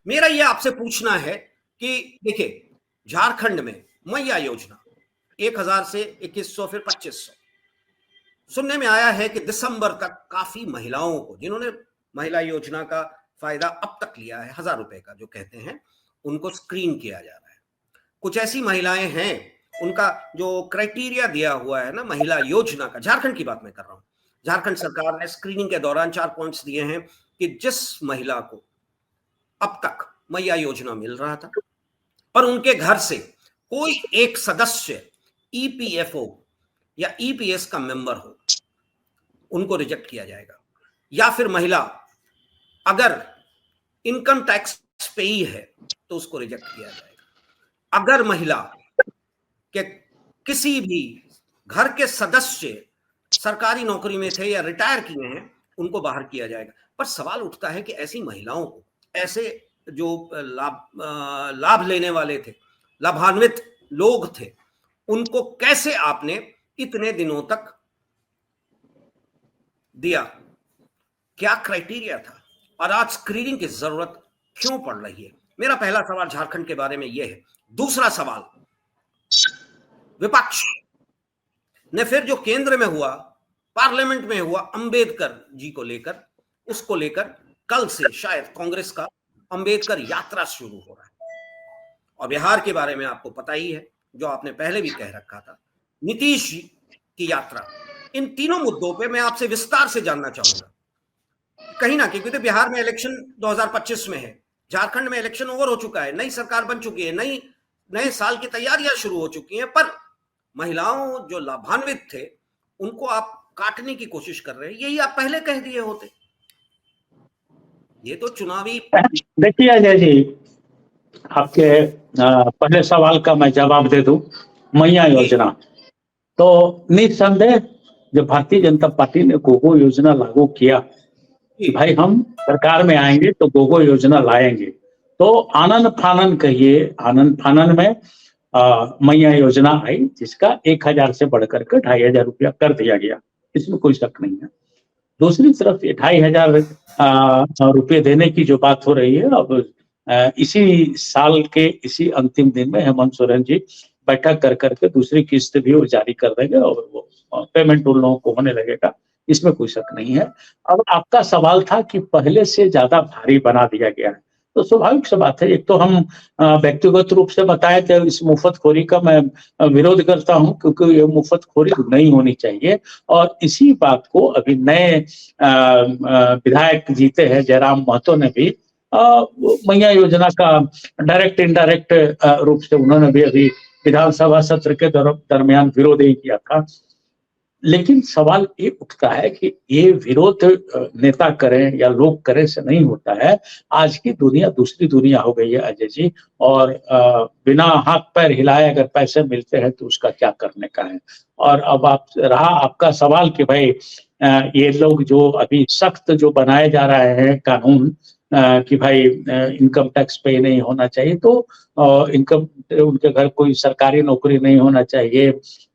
मेरा ये आपसे पूछना है कि देखिए, झारखंड में मैया योजना 1000 से 2100 फिर 2500, सुनने में आया है कि दिसंबर तक काफी महिलाओं को, जिन्होंने महिला योजना का फायदा अब तक लिया है 1000 रुपए का जो कहते हैं, उनको स्क्रीन किया जा रहा है। कुछ ऐसी महिलाएं हैं, उनका जो क्राइटेरिया दिया हुआ है ना महिला योजना का, झारखंड की बात मैं कर रहा हूं, झारखंड सरकार ने स्क्रीनिंग के दौरान 4 पॉइंट्स दिए हैं कि जिस महिला को अब तक मैया योजना मिल रहा था पर उनके घर से कोई एक सदस्य ईपीएफओ या ईपीएस का मेंबर हो, उनको रिजेक्ट किया जाएगा। या फिर महिला अगर इनकम टैक्स पेई है तो उसको रिजेक्ट किया जाएगा। अगर महिला के किसी भी घर के सदस्य सरकारी नौकरी में थे या रिटायर किए हैं, उनको बाहर किया जाएगा। पर सवाल उठता है कि ऐसी महिलाओं को, ऐसे जो लाभ लेने वाले थे, लाभान्वित लोग थे, उनको कैसे आपने इतने दिनों तक दिया? क्या क्राइटेरिया था और आज स्क्रीनिंग की जरूरत क्यों पड़ रही है? मेरा पहला सवाल झारखंड के बारे में यह है। दूसरा सवाल, विपक्ष ने फिर जो केंद्र में हुआ, पार्लियामेंट में हुआ अंबेडकर जी को लेकर, उसको लेकर कल से शायद कांग्रेस का अंबेडकर यात्रा शुरू हो रहा है। और बिहार के बारे में आपको पता ही है, जो आपने पहले भी कह रखा था, नीतीश जी की यात्रा। इन तीनों मुद्दों पे मैं आपसे विस्तार से जानना चाहूंगा। कहीं ना कहीं क्योंकि बिहार में इलेक्शन 2025 में है, झारखंड में इलेक्शन ओवर हो चुका है, नई सरकार बन चुकी है, नए साल की तैयारियां शुरू हो चुकी हैं, पर महिलाओं जो लाभान्वित थे उनको आप काटने की कोशिश कर रहे हैं। यही आप पहले कह दिए होते। ये तो चुनावी। देखिए अजय जी, आपके पहले सवाल का मैं जवाब दे दूं। मैया योजना तो निस्संदेह जब भारतीय जनता पार्टी ने गोगो योजना लागू किया कि भाई हम सरकार में आएंगे तो गोगो योजना लाएंगे, तो आनन फानन कहिए, आनन फानन में मैया योजना आई, जिसका 1000 से बढ़कर के 2500 रुपया कर दिया गया, इसमें कोई शक नहीं है। दूसरी तरफ 2500 रुपये देने की जो बात हो रही है, अब इसी साल के इसी अंतिम दिन में हेमंत सोरेन जी बैठक कर करके दूसरी किस्त भी वो जारी कर देंगे और वो पेमेंट उन लोगों को होने लगेगा, इसमें कोई शक नहीं है। अब आपका सवाल था कि पहले से ज्यादा भारी बना दिया गया है, तो स्वाभाविक सी बात है। एक तो हम व्यक्तिगत रूप से बताए थे, इस मुफ्तखोरी का मैं विरोध करता हूं, क्योंकि ये मुफ्तखोरी नहीं होनी चाहिए। और इसी बात को अभी नए विधायक जीते हैं जयराम महतो ने भी मैया योजना का डायरेक्ट इनडायरेक्ट रूप से उन्होंने भी अभी विधानसभा सत्र के दरमियान विरोध ही किया था। लेकिन सवाल ये उठता है कि ये विरोध नेता करें या लोग करें से नहीं होता है। आज की दुनिया दूसरी दुनिया हो गई है अजय जी, और बिना हाथ पैर हिलाए अगर पैसे मिलते हैं तो उसका क्या करने का है। और अब आपका सवाल कि भाई ये लोग जो अभी सख्त जो बनाए जा रहे हैं कानून कि भाई इनकम टैक्स पे नहीं होना चाहिए, तो इनकम उनके घर कोई सरकारी नौकरी नहीं होना चाहिए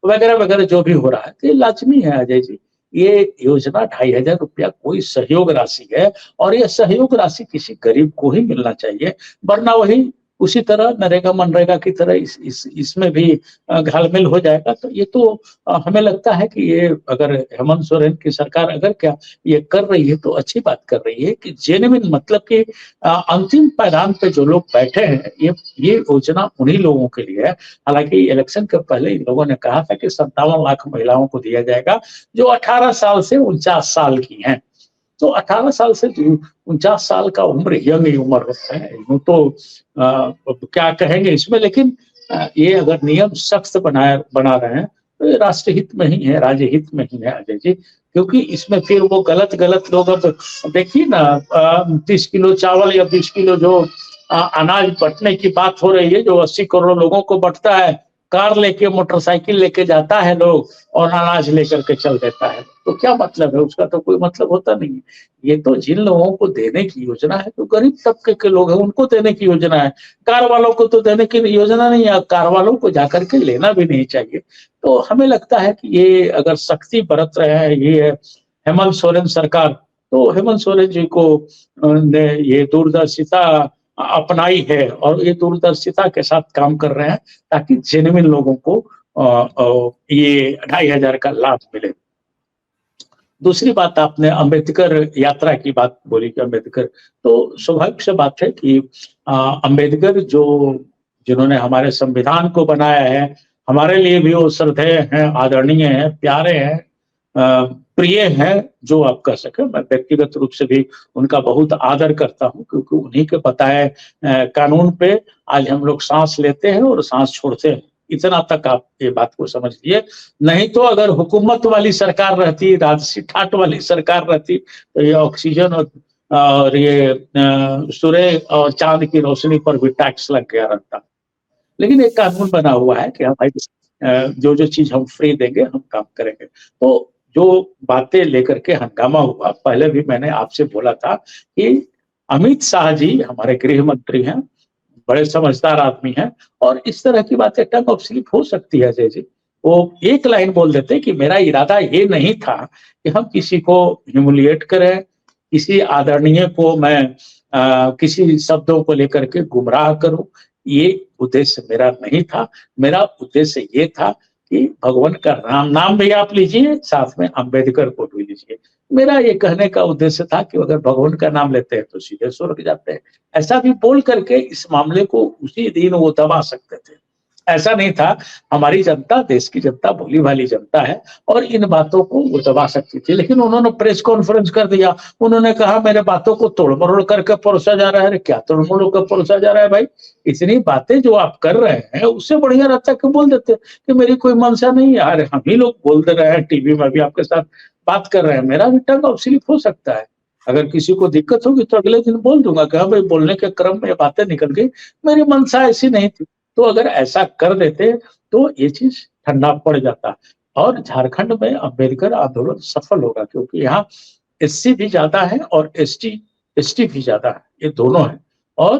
वगैरह वगैरह जो भी हो रहा है, तो ये लाजमी है अजय जी। ये योजना 2500 रुपया कोई सहयोग राशि है, और ये सहयोग राशि किसी गरीब को ही मिलना चाहिए, वरना वही उसी तरह नरेगा मनरेगा की तरह इसमें भी घालमेल हो जाएगा। तो ये तो हमें लगता है कि ये अगर हेमंत सोरेन की सरकार अगर क्या ये कर रही है तो अच्छी बात कर रही है कि जेन्युइन, मतलब कि अंतिम पायदान पे जो लोग बैठे हैं, ये योजना उन्हीं लोगों के लिए है। हालांकि इलेक्शन के पहले इन लोगों ने कहा था कि 57 लाख महिलाओं को दिया जाएगा जो 18 साल से 49 साल की हैं। तो 18 साल से 49 साल का उम्र यंग उम्र होता है, यूं तो क्या कहेंगे इसमें। लेकिन ये अगर नियम सख्त बना रहे हैं तो ये राष्ट्रहित में ही है, राज्य हित में ही है अजय जी। क्योंकि इसमें फिर वो गलत लोग, अब देखिए ना 30 किलो चावल या 20 किलो जो अनाज बंटने की बात हो रही है, जो 80 करोड़ लोगों को बंटता है, कार लेके मोटरसाइकिल लेके जाता है लोग और अनाज लेकर के चल देता है, तो क्या मतलब है उसका? तो कोई मतलब होता नहीं है। ये तो जिन लोगों को देने की योजना है तो गरीब तबके के लोग हैं, उनको देने की योजना है। कार वालों को तो देने की योजना नहीं है, कार वालों को जाकर के लेना भी नहीं चाहिए। तो हमें लगता है कि ये अगर सख्ती बरत रहे हैं ये हेमंत सोरेन सरकार, तो हेमंत सोरेन जी को ने ये दूरदर्शिता अपनाई है और ये दूरदर्शिता के साथ काम कर रहे हैं ताकि जेन्युइन लोगों को ये 2,500 का लाभ मिले। दूसरी बात, आपने अंबेडकर यात्रा की बात बोली कि अंबेडकर, तो स्वाभाविक से बात है कि अंबेडकर जिन्होंने हमारे संविधान को बनाया है, हमारे लिए भी वो श्रद्धेय हैं, आदरणीय हैं, प्यारे हैं, प्रिय हैं, जो आप कह सके। मैं व्यक्तिगत रूप से भी उनका बहुत आदर करता हूं, क्योंकि उन्हीं के बताए कानून पे आज हम लोग सांस लेते हैं और सांस छोड़ते हैं। इतना तक आप ये बात को समझ लिए। नहीं तो अगर हुकूमत वाली सरकार रहती, राजसी ठाट वाली सरकार रहती, तो ये ऑक्सीजन और ये सूर्य और चांद की रोशनी पर भी टैक्स लग गया रहता। लेकिन एक कानून बना हुआ है कि भाई जो जो चीज हम फ्री देंगे हम काम करेंगे। तो जो बातें लेकर के हंगामा हुआ, पहले भी मैंने आपसे बोला था कि अमित शाह जी हमारे गृह मंत्री हैं, बड़े समझदार आदमी हैं, और इस तरह की बातें टंग ऑफ स्लिप हो सकती है अजय जी। वो एक लाइन बोल देते कि मेरा इरादा ये नहीं था कि हम किसी को ह्यूमिलिएट करें, किसी आदरणीय को मैं किसी शब्दों को लेकर के गुमराह करूं, ये उद्देश्य मेरा नहीं था। मेरा उद्देश्य ये था कि भगवान का नाम भी आप लीजिए, साथ में अंबेडकर को भी लीजिए। मेरा ये कहने का उद्देश्य था कि अगर भगवान का नाम लेते हैं तो सीधे स्वर्ग जाते हैं। ऐसा भी बोल करके इस मामले को उसी दिन वो दबा सकते थे। ऐसा नहीं था। हमारी जनता, देश की जनता भोली भाली जनता है और इन बातों को वो दबा सकती थी, लेकिन उन्होंने प्रेस कॉन्फ्रेंस कर दिया। उन्होंने कहा मेरे बातों को तोड़ मरोड़ करके परोसा जा रहा है। क्या तोड़ मरोड़ कर परोसा जा रहा है भाई? इतनी बातें जो आप कर रहे हैं, उससे बढ़िया रहता कि बोल देते कि मेरी कोई मंशा नहीं है। अरे हम ही लोग बोल दे रहे हैं, टीवी में भी आपके साथ बात कर रहे हैं, मेरा भी टंग ऑफ स्लिप हो सकता है। अगर किसी को दिक्कत होगी तो अगले दिन बोल दूंगा कि हाँ भाई, बोलने के क्रम में बातें निकल गई, मेरी मंशा ऐसी नहीं थी। तो अगर ऐसा कर देते तो ये चीज ठंडा पड़ जाता और झारखंड में अंबेडकर आंदोलन सफल होगा, क्योंकि यहाँ एससी भी ज्यादा है और एसटी भी ज्यादा है, ये दोनों है। और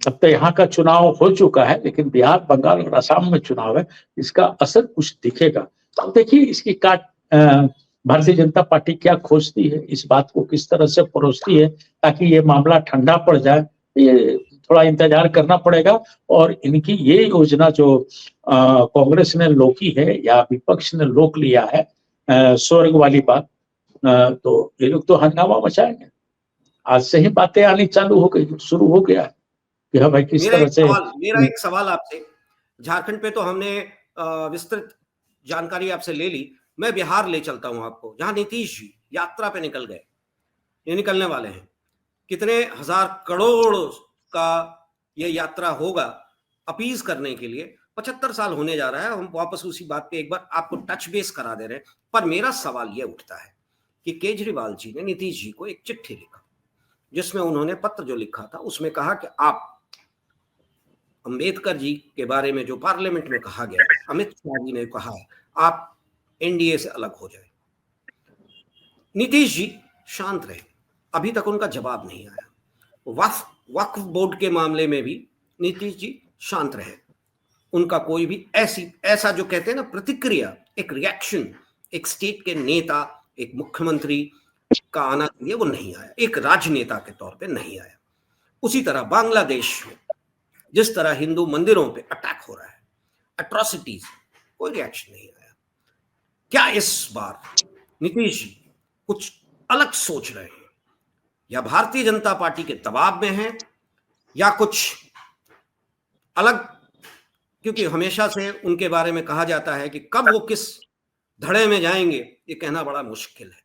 अब तो यहाँ का चुनाव हो चुका है, लेकिन बिहार, बंगाल और असम में चुनाव है, इसका असर कुछ दिखेगा। अब देखिए इसकी काट भारतीय जनता पार्टी क्या खोजती है, इस बात को किस तरह से परोसती है ताकि ये मामला ठंडा पड़ जाए। ये थोड़ा इंतजार करना पड़ेगा। और इनकी ये योजना जो कांग्रेस ने रोकी है या विपक्ष ने रोक लिया है, स्वर्ग वाली बात, तो ये लोग तो हंगामा मचाएंगे। आज से ही बातें आनी चालू हो गई, शुरू हो गया कि हाँ भाई किस तरह से। मेरा एक सवाल आपसे, झारखंड पे तो हमने विस्तृत जानकारी आपसे ले ली। मैं बिहार ले चलता हूं आपको, जहां नीतीश जी यात्रा पे निकल गए, ये निकलने वाले हैं। कितने हजार करोड़ का ये यात्रा होगा अपीज करने के लिए। 75 साल होने जा रहा है। हम वापस उसी बात पे एक बार आपको टच बेस करा दे रहे हैं। पर मेरा सवाल ये उठता है कि केजरीवाल जी ने नीतीश जी को एक चिट्ठी लिखा, जिसमें उन्होंने पत्र जो लिखा था उसमें कहा कि आप अंबेडकर जी के बारे में जो पार्लियामेंट में कहा गया, अमित शाह जी ने कहा है आप एनडीए से अलग हो जाए। नीतीश जी शांत रहे, अभी तक उनका जवाब नहीं आया। वक्फ बोर्ड के मामले में भी नीतीश जी शांत रहे, उनका कोई भी ऐसा जो कहते हैं ना प्रतिक्रिया, एक रिएक्शन, एक स्टेट के नेता, एक मुख्यमंत्री का आना चाहिए, वो नहीं आया, एक राजनेता के तौर पे नहीं आया। उसी तरह बांग्लादेश में जिस तरह हिंदू मंदिरों पे अटैक हो रहा है, एट्रोसिटीज, कोई रिएक्शन नहीं आया। क्या इस बार नीतीश जी कुछ अलग सोच रहे हैं, या भारतीय जनता पार्टी के दबाव में हैं, या कुछ अलग? क्योंकि हमेशा से उनके बारे में कहा जाता है कि कब वो किस धड़े में जाएंगे ये कहना बड़ा मुश्किल है।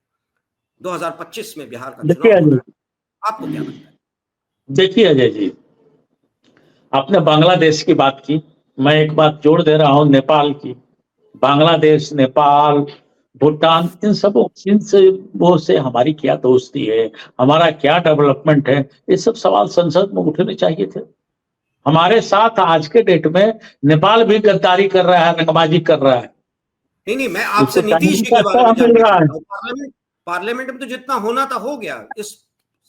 2025 में बिहार का चुनाव, आपको क्या लगता है? देखिए अजय जी, आपने बांग्लादेश की बात की, मैं एक बात जोड़ दे रहा हूं नेपाल की। बांग्लादेश, नेपाल, भूटान, इनसे वो से हमारी क्या दोस्ती है, हमारा क्या डेवलपमेंट है, ये सब सवाल संसद में उठने चाहिए थे। हमारे साथ आज के डेट में नेपाल भी गद्दारी कर रहा है, रंगबाजी कर रहा है। नहीं, मैं आपसे नीतीश जी के बारे में जानना चाहता हूं। पार्लियामेंट में तो जितना होना था हो गया, इस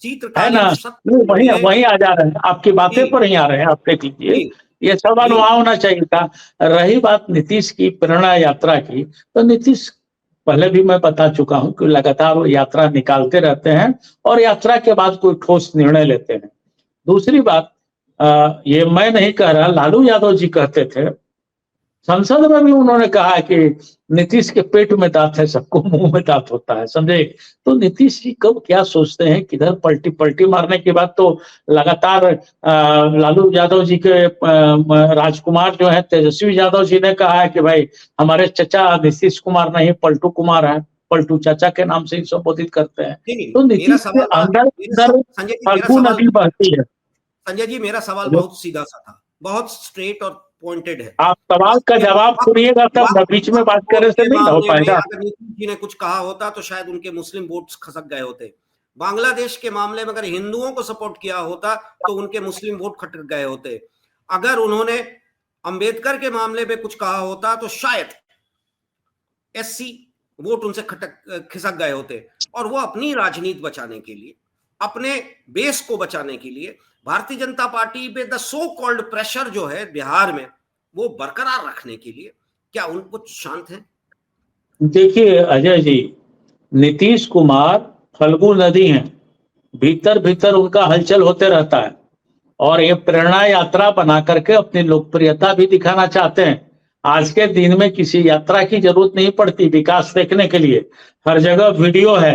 शीतकालीन वही आ जा रहे हैं, आपकी बातें पर ही आ रहे हैं। आप देख लीजिए, ये सवाल वहां होना चाहिए था। रही बात नीतीश की प्रेरणा यात्रा की, तो नीतीश पहले भी मैं बता चुका हूं कि लगातार वो यात्रा निकालते रहते हैं और यात्रा के बाद कोई ठोस निर्णय लेते हैं। दूसरी बात, ये मैं नहीं कह रहा, लालू यादव जी कहते थे, संसद में भी उन्होंने कहा कि नीतीश के पेट में दांत है, सबको मुंह में दांत होता है, समझे। तो नीतीश जी कब क्या सोचते हैं, किधर पलटी पलटी मारने के बाद तो लगातार लालू यादव जी के राजकुमार जो है तेजस्वी यादव जी ने कहा है कि भाई हमारे चचा नीतीश कुमार नहीं पलटू कुमार है, पलटू चाचा के नाम से ही संबोधित करते हैं। नहीं नहीं, तो मेरा नीतीश के सवाल अंदर अंदर संजय जी मेरा फाल्गु सवाल, नदी बहती है। संजय जी मेरा सवाल बहुत सीधा सा था, बहुत स्ट्रेट और पॉइंटेड है। आप सवाल का जवाब सुनिएगा तब न, बीच में बात करने से के नहीं हो मामले में पाएगा। अगर नीतीश जी ने कुछ कहा होता तो शायद उनके मुस्लिम वोट्स खसक गए होते। बांग्लादेश के मामले में अगर हिंदुओं को सपोर्ट किया होता तो उनके मुस्लिम वोट खटक गए होते। अगर उन्होंने अंबेडकर के मामले में कुछ कहा होता तो शायद एससी वोट उनसे खिसक गए होते। और वो अपनी राजनीति बचाने के लिए, अपने बेस को बचाने के लिए भारतीय जनता पार्टी पे द सो कॉल्ड प्रेशर जो है बिहार में वो बरकरार रखने के लिए क्या उन कुछ शांत है? देखिए अजय जी, नीतीश कुमार फल्गु नदी हैं, भीतर भीतर उनका हलचल होते रहता है और ये प्रेरणा यात्रा बना करके अपनी लोकप्रियता भी दिखाना चाहते हैं। आज के दिन में किसी यात्रा की जरूरत नहीं पड़ती विकास देखने के लिए, हर जगह वीडियो है,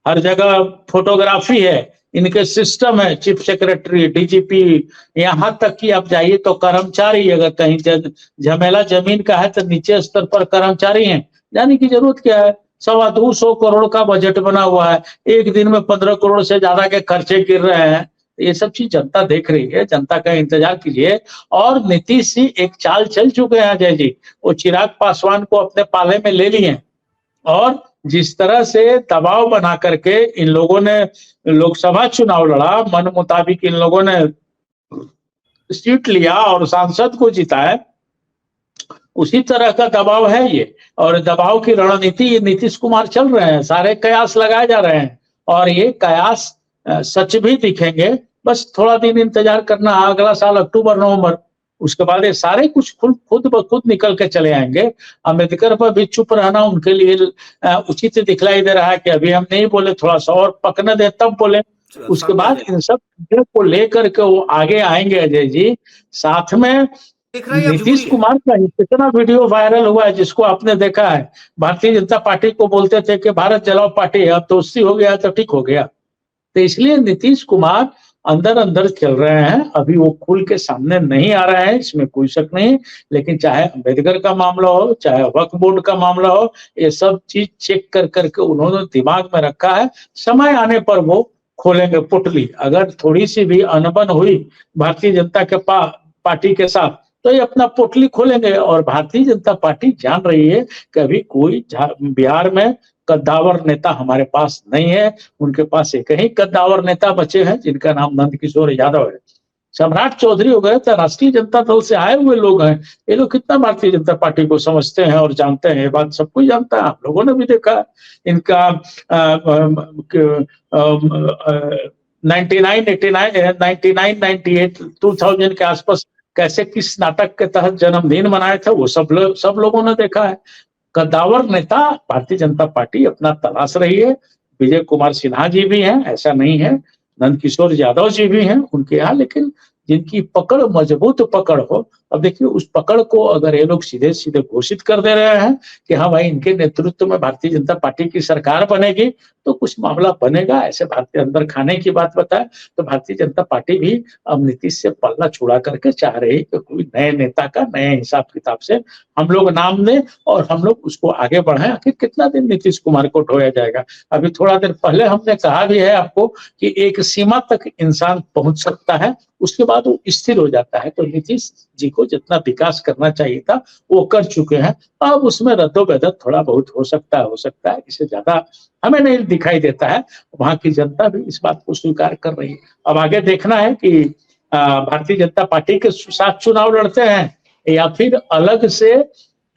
हर जगह फोटोग्राफी है, इनके सिस्टम है, चीफ सेक्रेटरी, डीजीपी, यहां तक कि आप जाइए तो कर्मचारी अगर कहीं झमेला जमीन का है तो नीचे स्तर पर कर्मचारी हैं। जाने की जरूरत क्या है, 225 करोड़ का बजट बना हुआ है, एक दिन में 15 करोड़ से ज्यादा के खर्चे गिर रहे हैं। ये सब चीज जनता देख रही है, जनता का इंतजार कीजिए। और नीतीश जी एक चाल चल चुके हैं अजय जी, वो चिराग पासवान को अपने पाले में ले लिए और जिस तरह से दबाव बना करके इन लोगों ने लोकसभा चुनाव लड़ा, मन मुताबिक इन लोगों ने सीट लिया और सांसद को जिताया, उसी तरह का दबाव है ये। और दबाव की रणनीति ये नीतीश कुमार चल रहे हैं, सारे कयास लगाए जा रहे हैं और ये कयास सच भी दिखेंगे। बस थोड़ा दिन इंतजार करना, अगला साल अक्टूबर नवंबर, उसके बाद ये सारे कुछ खुद ब खुद निकल के चले आएंगे। अम्बेडकर पर भी चुप रहना उनके लिए उचित दिखलाई दे रहा है कि अभी हम नहीं बोले, थोड़ा सा और पकने दे तब बोले। उसके बाद इन सब चीजों को लेकर के वो आगे आएंगे अजय जी। साथ में नीतीश कुमार का कितना वीडियो वायरल हुआ है जिसको आपने देखा है, भारतीय जनता पार्टी को बोलते थे कि भारत जलाओ पार्टी है, अब दोस्ती हो गया तो ठीक हो गया। तो इसलिए नीतीश कुमार अंदर अंदर चल रहे हैं, अभी वो खुल के सामने नहीं आ रहे हैं, इसमें कोई शक नहीं। लेकिन चाहे अम्बेडकर का मामला हो, चाहे वक्फ बोर्ड का मामला हो, ये सब चीज चेक कर करके उन्होंने दिमाग में रखा है। समय आने पर वो खोलेंगे पुटली। अगर थोड़ी सी भी अनबन हुई भारतीय जनता के पार्टी के साथ तो ये अपना पोटली खोलेंगे। और भारतीय जनता पार्टी जान रही है कि अभी कोई बिहार में कद्दावर नेता हमारे पास नहीं है। उनके पास एक ही कद्दावर नेता बचे हैं जिनका नाम नंदकिशोर यादव है। सम्राट चौधरी हो गए तो राष्ट्रीय जनता दल से आए हुए लोग हैं, ये लोग कितना भारतीय जनता पार्टी को समझते हैं और जानते हैं, ये बात सब कोई जानता है, आप लोगों ने भी देखा इनका 99, 2000 के आसपास कैसे किस नाटक के तहत जन्मदिन मनाए थे वो सब लोगों ने देखा है। कद्दावर नेता भारतीय जनता पार्टी अपना तलाश रही है। विजय कुमार सिन्हा जी भी हैं, ऐसा नहीं है, नंदकिशोर यादव जी भी हैं उनके यहाँ, लेकिन जिनकी पकड़ मजबूत पकड़ हो। अब देखिए उस पकड़ को अगर ये लोग सीधे सीधे घोषित कर दे रहे हैं कि हाँ भाई इनके नेतृत्व में भारतीय जनता पार्टी की सरकार बनेगी तो कुछ मामला बनेगा, ऐसे भारतीय अंदर खाने की बात बताए तो भारतीय जनता पार्टी भी अब नीतीश से पल्ला छुड़ा करके चाह रही है कि कोई नए नेता का नए हिसाब किताब से हम लोग नाम दें और हम लोग उसको आगे बढ़ाएं। आखिर कितना दिन नीतीश कुमार को ढोया जाएगा। अभी थोड़ा देर पहले हमने कहा भी है आपको कि एक सीमा तक इंसान पहुंच सकता है, उसके बाद वो स्थिर हो जाता है। तो नीतीश जी को जितना विकास करना चाहिए था वो कर चुके हैं, अब उसमें रद्दोबदल थोड़ा बहुत हो सकता है, इससे ज्यादा हमें नहीं दिखाई देता है। वहां की जनता भी इस बात को स्वीकार कर रही है। अब आगे देखना है कि भारतीय जनता पार्टी के साथ चुनाव लड़ते हैं या फिर अलग से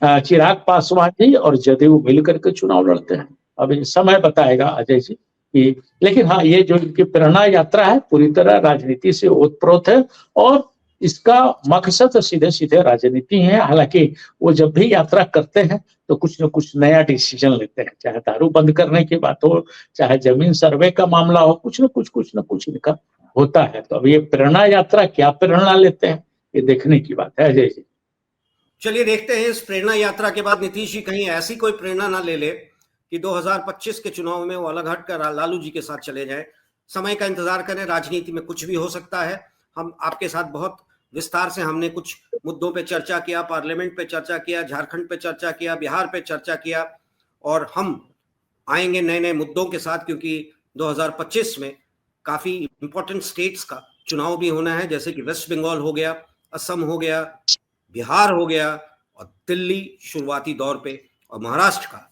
चिराग पासवान जी और जदयू मिलकर के चुनाव लड़ते हैं। अब ये समय बताएगा अजय जी कि, लेकिन हाँ ये जो इनकी प्रेरणा यात्रा है पूरी तरह राजनीति से ओतप्रोत है और इसका मकसद सीधे सीधे राजनीति है। हालांकि वो जब भी यात्रा करते हैं तो कुछ न कुछ नया डिसीजन लेते हैं, चाहे दारू बंद करने की बात हो, चाहे जमीन सर्वे का मामला हो, कुछ न कुछ इनका होता है। तो अब ये प्रेरणा यात्रा क्या प्रेरणा लेते हैं, ये देखने की बात है अजय जी। चलिए देखते हैं इस प्रेरणा यात्रा के बाद नीतीश जी कहीं ऐसी कोई प्रेरणा ना ले ले कि 2025 के चुनाव में वो अलग हटकर लालू जी के साथ चले जाएं। समय का इंतजार करें, राजनीति में कुछ भी हो सकता है। हम आपके साथ बहुत विस्तार से हमने कुछ मुद्दों पे चर्चा किया, पार्लियामेंट पे चर्चा किया, झारखंड पे चर्चा किया, बिहार पे चर्चा किया, और हम आएंगे नए नए मुद्दों के साथ, क्योंकि 2025 में काफी इंपॉर्टेंट स्टेट्स का चुनाव भी होना है, जैसे कि वेस्ट बंगाल हो गया, असम हो गया, बिहार हो गया, और दिल्ली शुरुआती दौर पे, और महाराष्ट्र का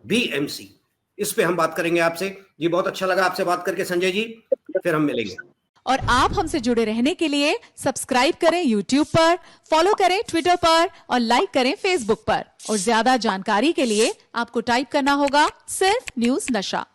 बीएमसी। इस पे हम बात करेंगे आपसे। जी बहुत अच्छा लगा आपसे बात करके संजय जी, फिर हम मिलेंगे। और आप हमसे जुड़े रहने के लिए सब्सक्राइब करें YouTube पर, फॉलो करें Twitter पर और लाइक करें Facebook पर। और ज्यादा जानकारी के लिए आपको टाइप करना होगा सिर्फ न्यूज नशा।